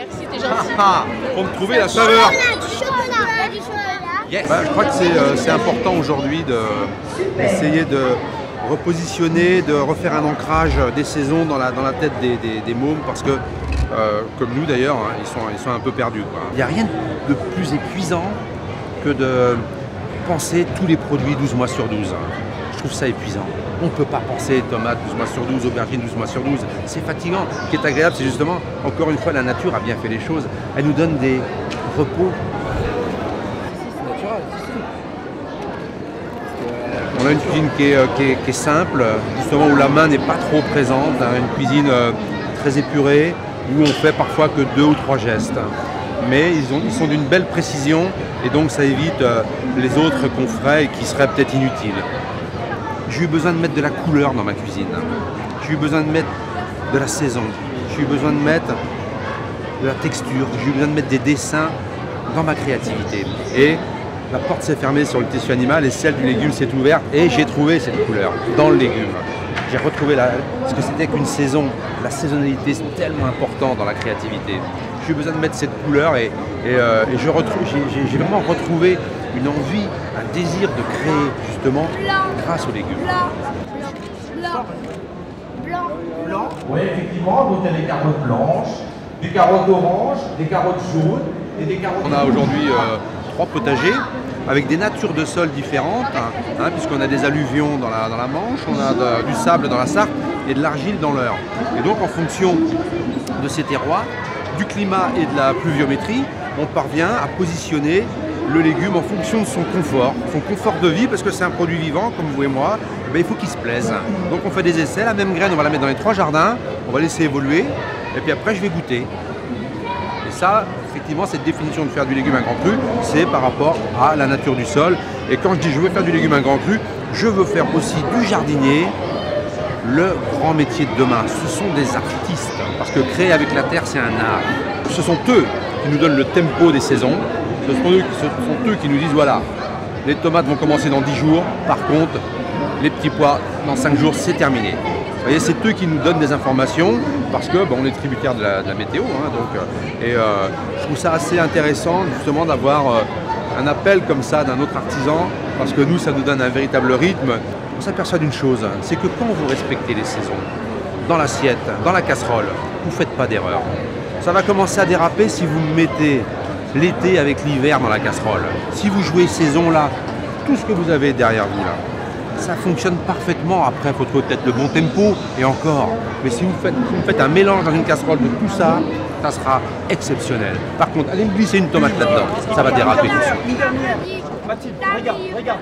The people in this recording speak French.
Merci, t'es gentil. Pour me trouver la saveur. Du chocolat. Yes. Je crois que c'est important aujourd'hui d'essayer de repositionner, de refaire un ancrage des saisons dans la tête des mômes parce que, comme nous d'ailleurs, hein, ils sont un peu perdus, quoi. Il n'y a rien de plus épuisant que de penser tous les produits 12 mois sur 12. Je trouve ça épuisant. On ne peut pas penser tomates 12 mois sur 12, aubergines 12 mois sur 12. C'est fatigant. Ce qui est agréable, c'est justement, encore une fois, la nature a bien fait les choses. Elle nous donne des repos. On a une cuisine qui est simple, justement où la main n'est pas trop présente, hein, une cuisine très épurée, où on fait parfois que 2 ou 3 gestes. Mais ils sont d'une belle précision et donc ça évite les autres qu'on ferait et qui seraient peut-être inutiles. J'ai eu besoin de mettre de la couleur dans ma cuisine. J'ai eu besoin de mettre de la saison. J'ai eu besoin de mettre de la texture. J'ai eu besoin de mettre des dessins dans ma créativité. Et la porte s'est fermée sur le tissu animal et celle du légume s'est ouverte et j'ai trouvé cette couleur dans le légume. J'ai retrouvé ce que c'était qu'une saison. La saisonnalité, c'est tellement important dans la créativité. J'ai eu besoin de mettre cette couleur et j'ai vraiment retrouvé une envie, un désir de créer justement grâce aux légumes. Blanc. Oui, effectivement, donc il y a des carottes blanches, des carottes oranges, des carottes jaunes et des carottes... On a aujourd'hui 3 potagers avec des natures de sol différentes, hein, puisqu'on a des alluvions dans la Manche, on a du sable dans la Sarthe et de l'argile dans l'Eure. Et donc en fonction de ces terroirs, du climat et de la pluviométrie, on parvient à positionner le légume en fonction de son confort de vie, parce que c'est un produit vivant, comme vous et moi, il faut qu'il se plaise. Donc on fait des essais, la même graine, on va la mettre dans les 3 jardins, on va laisser évoluer, et puis après je vais goûter. Et ça, effectivement, cette définition de faire du légume un grand cru, c'est par rapport à la nature du sol. Et quand je dis je veux faire du légume un grand cru, je veux faire aussi du jardinier le grand métier de demain. Ce sont des artistes, parce que créer avec la terre, c'est un art. Ce sont eux qui nous donnent le tempo des saisons. Ce sont eux qui nous disent, voilà, les tomates vont commencer dans 10 jours, par contre, les petits pois, dans 5 jours, c'est terminé. Vous voyez, c'est eux qui nous donnent des informations, parce que on est tributaire de la météo. Hein, je trouve ça assez intéressant, justement, d'avoir un appel comme ça d'un autre artisan, parce que nous, ça nous donne un véritable rythme. On s'aperçoit d'une chose, c'est que quand vous respectez les saisons, dans l'assiette, dans la casserole, vous ne faites pas d'erreur. Ça va commencer à déraper si vous mettez l'été avec l'hiver dans la casserole. Si vous jouez saison là, tout ce que vous avez derrière vous là, ça fonctionne parfaitement. Après, il faut trouver peut-être le bon tempo et encore. Mais si vous faites un mélange dans une casserole de tout ça, ça sera exceptionnel. Par contre, allez me glisser une tomate là-dedans, ça va déraper tout de suite. Mathilde, regarde.